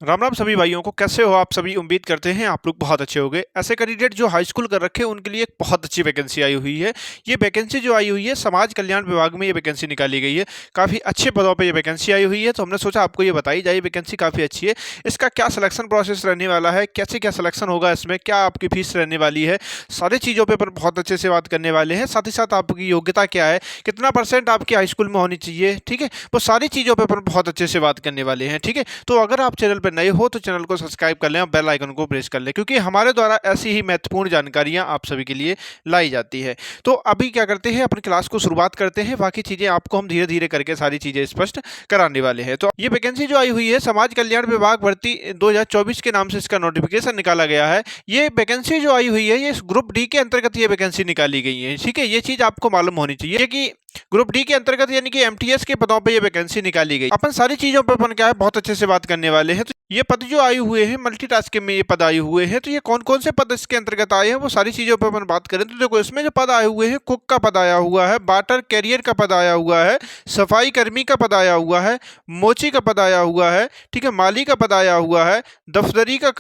राम राम सभी भाइयों को। कैसे हो आप सभी? उम्मीद करते हैं आप लोग बहुत अच्छे होंगे। ऐसे कैंडिडेट जो हाई स्कूल कर रखे हैं उनके लिए एक बहुत अच्छी वैकेंसी आई हुई है। ये वैकेंसी जो आई हुई है समाज कल्याण विभाग में ये वैकेंसी निकाली गई है। काफ़ी अच्छे पदों पे ये वैकेंसी आई हुई है, तो हमने सोचा आपको ये बताई जाए। वैकेंसी काफ़ी अच्छी है। इसका क्या सिलेक्शन प्रोसेस रहने वाला है, कैसे क्या सिलेक्शन होगा, इसमें क्या आपकी फीस रहने वाली है, सारी चीज़ों पर बहुत अच्छे से बात करने वाले हैं। साथ ही साथ आपकी योग्यता क्या है, कितना % आपकी हाई स्कूल में होनी चाहिए, ठीक है, वो सारी चीज़ों पर बहुत अच्छे से बात करने वाले हैं। ठीक है, तो अगर आप चैनल पर नए हो तो चैनल को सब्सक्राइब कर लें और बेल आइकन को प्रेस कर लें, क्योंकि हमारे द्वारा ऐसी ही महत्वपूर्ण जानकारियां आप सभी के लिए लाई जाती है। तो अभी क्या करते हैं, अपनी क्लास को शुरुआत करते हैं। बाकी चीज़ें आपको हम धीरे धीरे करके सारी चीज़ें स्पष्ट कराने वाले हैं। तो ये वैकेंसी जो आई हुई है समाज कल्याण विभाग भर्ती 2024 के नाम से इसका नोटिफिकेशन निकाला गया है। ये वैकेंसी जो आई हुई है ये ग्रुप डी के अंतर्गत ये वैकेंसी निकाली गई है। ठीक है, ये चीज़ आपको मालूम होनी चाहिए कि ग्रुप डी के अंतर्गत यानी कि एमटीएस के पदों पे ये वैकेंसी निकाली गई। अपन सारी चीजों पे अपन क्या है बहुत अच्छे से बात करने वाले हैं। तो ये पद जो आए हुए हैं मल्टीटास्किंग में ये पद आए हुए हैं, तो ये कौन कौन से पद इसके अंतर्गत आए हैं वो सारी चीजों पे अपन बात करें तो देखो इसमें जो पद आए हुए हैं, कुक का पद आया हुआ है, बाटर कैरियर का पद आया हुआ है, सफाई कर्मी का पद आया हुआ है, मोची का पद आया हुआ है, ठीक है, माली का पद आया हुआ है, दफ्तरी का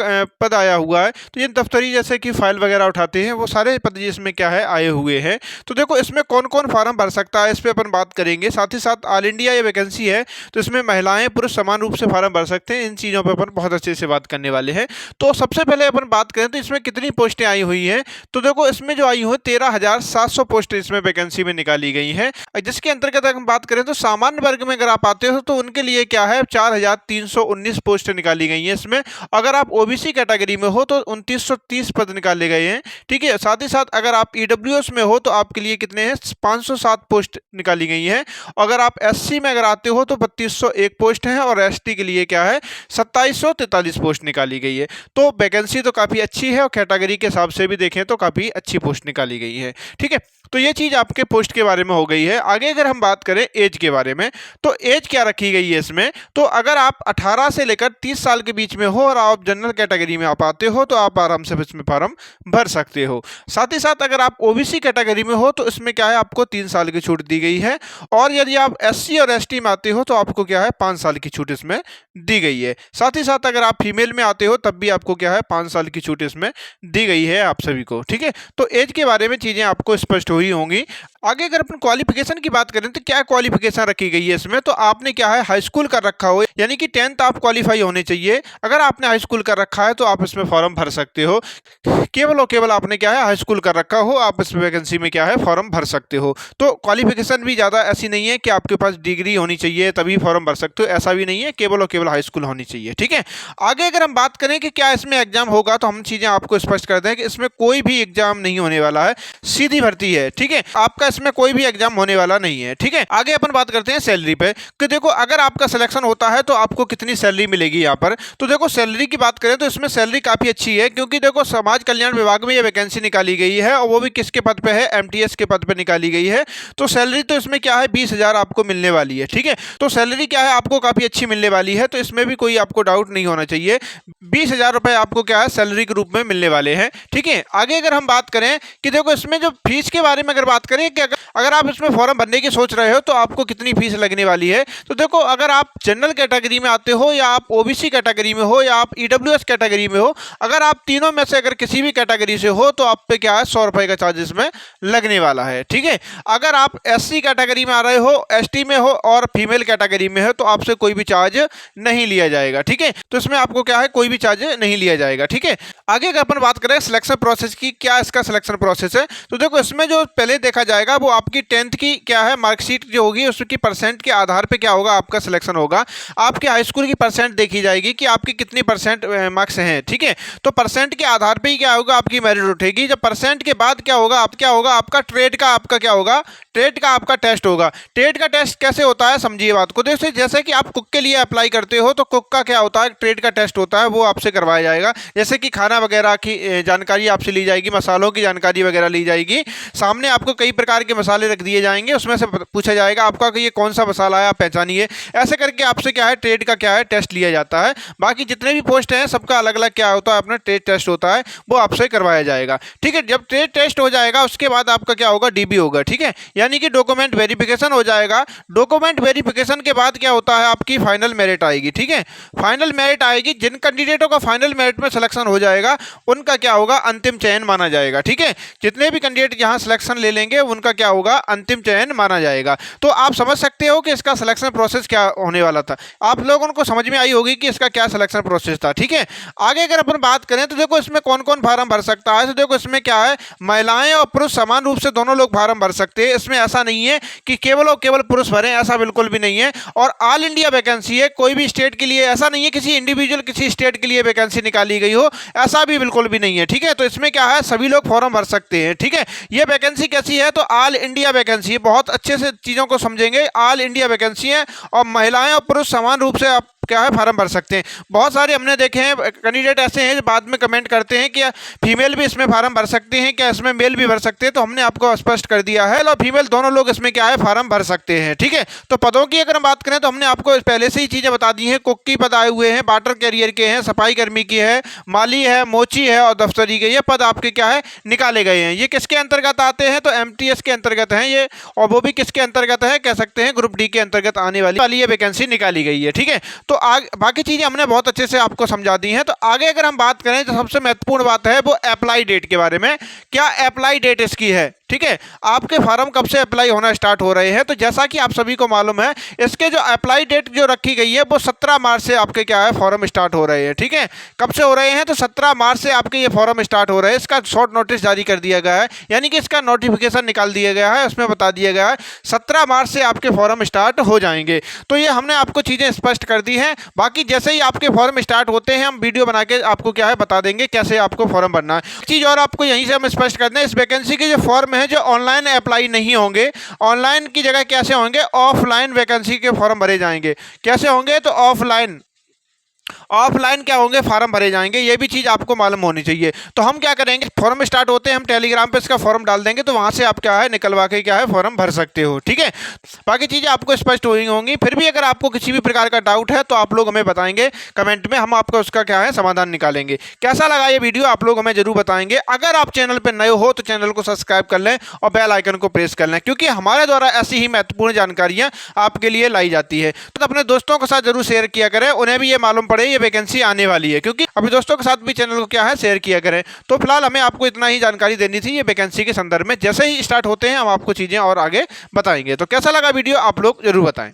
पद आया हुआ है। तो ये दफ्तरी जैसे कि फाइल वगैरह उठाते हैं वो सारे पद इसमें क्या है आए हुए हैं। तो देखो इसमें कौन कौन फार्म भर सकता है इस पर अपन बात करेंगे। साथ ही साथ ऑल इंडिया ये वैकेंसी है, तो इसमें महिलाएं पुरुष समान रूप से फार्म भर सकते हैं। इन चीज़ों पर अपन बहुत अच्छे से बात करने वाले हैं। तो सबसे पहले अपन बात करें तो इसमें कितनी पोस्टें आई हुई हैं, तो देखो इसमें जो आई हुई 13,700 पोस्टें इसमें वैकेंसी में निकाली गई हैं। जिसके अंतर्गत अगर हम बात करें तो सामान्य वर्ग में अगर आप आते हो तो उनके लिए क्या है 4,319 पोस्टें निकाली गई हैं इसमें। अगर आप ओबीसी कैटेगरी में हो तो 2,930 पद निकाले गए हैं। ठीक है, साथ ही साथ अगर आप ईडब्ल्यूएस में हो तो आपके लिए कितने हैं 507 पोस्ट निकाली गई है। अगर आप एससी में अगर आते हो तो 3201 पोस्ट है और एसटी के लिए क्या है 2743 पोस्ट निकाली गई है। तो वैकेंसी तो काफ़ी अच्छी है और कैटेगरी के हिसाब से भी देखें तो काफ़ी अच्छी पोस्ट निकाली गई है। ठीक है, तो ये चीज़ आपके पोस्ट के बारे में हो गई है। आगे अगर हम बात करें एज के बारे में तो एज क्या रखी गई है इसमें, तो अगर आप 18 से लेकर 30 साल के बीच में हो और आप जनरल कैटेगरी में आप आते हो तो आप आराम से इसमें फॉर्म भर सकते हो। साथ ही साथ अगर आप ओबीसी कैटेगरी में हो तो इसमें क्या है आपको 3 साल की छूट दी गई है, और यदि आप एससी और एसटी में आते हो तो आपको क्या है 5 साल की छूट इसमें दी गई है। साथ ही साथ अगर आप फीमेल में आते हो तब भी आपको क्या है 5 साल की छूट इसमें दी गई है आप सभी को। ठीक है, तो एज के बारे में चीज़ें आपको स्पष्ट हुई होंगी। आगे अगर अपन क्वालिफिकेशन की बात करें तो क्या क्वालिफिकेशन रखी गई है इसमें, तो आपने क्या है हाई स्कूल कर रखा हो यानी कि 10th आप क्वालिफाई होने चाहिए। अगर आपने हाई स्कूल कर रखा है तो आप इसमें फॉर्म भर सकते हो। केवल और केवल आपने क्या है हाई स्कूल कर रखा हो आप इस वैकेंसी में क्या है फॉर्म भर सकते हो। तो क्वालिफिकेशन भी ज़्यादा ऐसी नहीं है कि आपके पास डिग्री होनी चाहिए तभी फॉर्म भर सकते हो, ऐसा भी नहीं है, केवल और केवल हाई स्कूल होनी चाहिए। ठीक है, आगे अगर हम बात करें कि क्या इसमें एग्जाम होगा तो हम चीज़ें आपको स्पष्ट कर दें कि इसमें कोई भी एग्जाम नहीं होने वाला है, सीधी भर्ती है। ठीक है, आपका इसमें कोई भी एग्जाम होने वाला नहीं है। ठीक है, आगे अपन बात करते हैं सैलरी पे कि देखो अगर आपका सिलेक्शन होता है तो आपको कितनी सैलरी मिलेगी यहाँ पर। तो देखो सैलरी की बात करें तो इसमें सैलरी काफ़ी अच्छी है, क्योंकि देखो समाज कल्याण विभाग में ये वैकेंसी निकाली गई है और वो भी किसके पद पे है, एमटीएस के पद पे निकाली गई है। तो सैलरी तो इसमें क्या है 20,000 आपको मिलने वाली है। ठीक है, तो सैलरी क्या है आपको काफ़ी अच्छी मिलने वाली है, तो इसमें भी कोई आपको डाउट नहीं होना चाहिए। 20,000 रुपये आपको क्या है सैलरी के रूप में मिलने वाले हैं। ठीक है, आगे अगर हम बात करें कि देखो इसमें जो फीस के बारे में अगर बात करें कि अगर आप इसमें फॉर्म भरने की सोच रहे हो तो आपको कितनी फीस लगने वाली है, तो देखो अगर आप जनरल कैटेगरी में आते हो या आप ओबीसी कैटेगरी में हो या आप ईडब्ल्यूएस कैटेगरी में हो, अगर आप तीनों में से अगर किसी भी कैटेगरी से हो तो आप पे क्या है 100 रुपये का चार्ज इसमें लगने वाला है। ठीक है, अगर आप एससी कैटेगरी में आ रहे हो, एसटी में हो और फीमेल कैटेगरी में हो तो आपसे कोई भी चार्ज नहीं लिया जाएगा। ठीक है, तो इसमें आपको क्या है कोई भी चार्ज नहीं लिया जाएगा। ठीक है, आगे अगर अपन बात करें सिलेक्शन प्रोसेस की, क्या इसका सिलेक्शन प्रोसेस है, तो देखो इसमें जो पहले देखा जाएगा वो आपकी 10th की क्या है मार्कशीट जो होगी उसकी % के आधार पे क्या होगा आपका सिलेक्शन होगा। आपके हाई स्कूल की % देखी जाएगी कि आपकी कितनी % मार्क्स हैं। ठीक है, तो % के आधार पे ही क्या होगा आपकी मेरिट उठेगी। जब % के बाद क्या होगा आपका ट्रेड का आपका क्या होगा, ट्रेड का आपका टेस्ट होगा। ट्रेड का टेस्ट कैसे होता है समझिए बात को, देखिए जैसे कि आप कुक के लिए अप्लाई करते हो तो कुक का क्या होता है ट्रेड का टेस्ट होता है, वो आपसे करवाया जाएगा। जैसे कि खाना वगैरह की जानकारी आपसे ली जाएगी, मसालों की जानकारी वगैरह ली जाएगी, सामने आपको कई प्रकार के मसाले रख दिए जाएंगे, उसमें से पूछा जाएगा आपका कि ये कौन सा मसाला है आप पहचानिए। ऐसे करके आपसे क्या है ट्रेड का क्या है टेस्ट लिया जाता है। बाकी जितने भी पोस्ट हैं सबका अलग अलग क्या होता है अपना ट्रेड टेस्ट होता है, वो आपसे करवाया जाएगा। ठीक है, जब ट्रेड टेस्ट हो जाएगा उसके बाद आपका क्या होगा डीबी होगा। ठीक है, यानी कि डॉक्यूमेंट वेरिफिकेशन हो जाएगा। डॉक्यूमेंट वेरिफिकेशन के बाद क्या होता है आपकी फाइनल मेरिट आएगी। ठीक है, फाइनल फाइनल मेरिट आएगी, जिन कैंडिडेटों का फाइनल मेरिट में सिलेक्शन हो जाएगा उनका क्या होगा, अंतिम चयन माना जाएगा। ठीक है, जितने भी कैंडिडेट यहाँ सिलेक्शन ले लेंगे उनका क्या होगा, अंतिम चयन माना जाएगा। तो आप समझ सकते हो कि इसका सिलेक्शन प्रोसेस क्या होने वाला था। आप लोगों को समझ में आई होगी कि इसका क्या सिलेक्शन प्रोसेस था। ठीक है, आगे अगर अपन बात करें तो देखो इसमें कौन कौन फार्म भर सकता है। तो देखो इसमें क्या है, महिलाएं और पुरुष समान रूप से दोनों लोग फार्म भर सकते हैं। इसमें ऐसा नहीं है कि केवल और केवल पुरुष भरें, ऐसा बिल्कुल भी नहीं है। और ऑल इंडिया वैकेंसी है, कोई भी स्टेट के लिए ऐसा नहीं है किसी इंडिविजुअल किसी स्टेट के लिए वैकेंसी निकाली गई हो, ऐसा भी बिल्कुल भी नहीं है। ठीक है, तो इसमें क्या है, सभी लोग फॉर्म भर सकते हैं। ठीक है, ये वैकेंसी कैसी है, तो ऑल इंडिया वैकेंसी है। बहुत अच्छे से चीज़ों को समझेंगे, ऑल इंडिया वैकेंसी है और महिलाएं और पुरुष समान रूप से आप क्या है फार्म भर सकते हैं। बहुत सारे हमने देखे हैं कैंडिडेट ऐसे हैं जो बाद में कमेंट करते हैं कि फीमेल भी इसमें फार्म भर सकते हैं क्या, इसमें मेल भी भर सकते हैं। तो हमने आपको स्पष्ट कर दिया है, और फीमेल दोनों लोग इसमें क्या है फार्म भर सकते हैं। ठीक है, तो पदों की अगर हम बात करें तो हमने आपको पहले से ही चीज़ें बता दी हैं। कुक की पद आए हुए हैं, वाटर कैरियर के हैं, सफाई कर्मी की है, माली है, मोची है और दफ्तरी के, ये पद आपके क्या है निकाले गए हैं। ये किसके अंतर्गत आते हैं, तो MTS के अंतर्गत हैं ये, और वो भी किसके अंतर्गत है, कह सकते हैं ग्रुप डी के अंतर्गत आने वाली ये वैकेंसी निकाली गई है। ठीक है, तो बाकी चीज़ें हमने बहुत अच्छे से आपको समझा दी हैं। तो आगे अगर हम बात करें तो सबसे महत्वपूर्ण बात है वो अप्लाई डेट के बारे में। क्या अप्लाई डेट इसकी है, ठीक है, आपके फॉर्म कब से अप्लाई होना स्टार्ट हो रहे हैं। तो जैसा कि आप सभी को मालूम है, इसके जो अप्लाई डेट जो रखी गई है वो 17 मार्च से आपके क्या है फॉर्म स्टार्ट हो रहे हैं। ठीक है, कब से हो रहे हैं, तो 17 मार्च से आपके ये फॉर्म स्टार्ट हो रहे हैं। इसका शॉर्ट नोटिस जारी कर दिया गया है, यानी कि इसका नोटिफिकेशन निकाल दिया गया है, उसमें बता दिया गया है 17 मार्च से आपके फॉर्म स्टार्ट हो जाएंगे। तो ये हमने आपको चीज़ें स्पष्ट कर दी हैं। बाकी जैसे ही आपके फॉर्म स्टार्ट होते हैं हम वीडियो बना के आपको क्या है बता देंगे कैसे आपको फॉर्म भरना है। चीज़ और आपको यहीं से हम स्पष्ट कर दें, इस वैकेंसी के जो फॉर्म है जो ऑनलाइन अप्लाई नहीं होंगे, ऑनलाइन की जगह कैसे होंगे, ऑफलाइन वैकेंसी के फॉर्म भरे जाएंगे। कैसे होंगे, तो ऑफलाइन क्या होंगे, फार्म भरे जाएंगे। ये भी चीज़ आपको मालूम होनी चाहिए। तो हम क्या करेंगे, फॉर्म स्टार्ट होते हैं हम टेलीग्राम पे इसका फॉर्म डाल देंगे, तो वहाँ से आप क्या है निकलवा के क्या है फॉर्म भर सकते हो। ठीक है, बाकी चीज़ें आपको स्पष्ट हुई होंगी। फिर भी अगर आपको किसी भी प्रकार का डाउट है तो आप लोग हमें बताएंगे कमेंट में, हम आपको उसका क्या है समाधान निकालेंगे। कैसा लगा ये वीडियो आप लोग हमें जरूर बताएंगे। अगर आप चैनल पर नए हो तो चैनल को सब्सक्राइब कर लें और बेल आइकन को प्रेस कर लें, क्योंकि हमारे द्वारा ऐसी ही महत्वपूर्ण जानकारियाँ आपके लिए लाई जाती है। तो अपने दोस्तों के साथ जरूर शेयर किया करें, उन्हें भी ये मालूम पड़े ये वैकेंसी आने वाली है, क्योंकि अभी दोस्तों के साथ भी चैनल को क्या है शेयर किया करें। तो फिलहाल हमें आपको इतना ही जानकारी देनी थी ये वैकेंसी के संदर्भ में। जैसे ही स्टार्ट होते हैं हम आपको चीज़ें और आगे बताएंगे। तो कैसा लगा वीडियो आप लोग जरूर बताएं।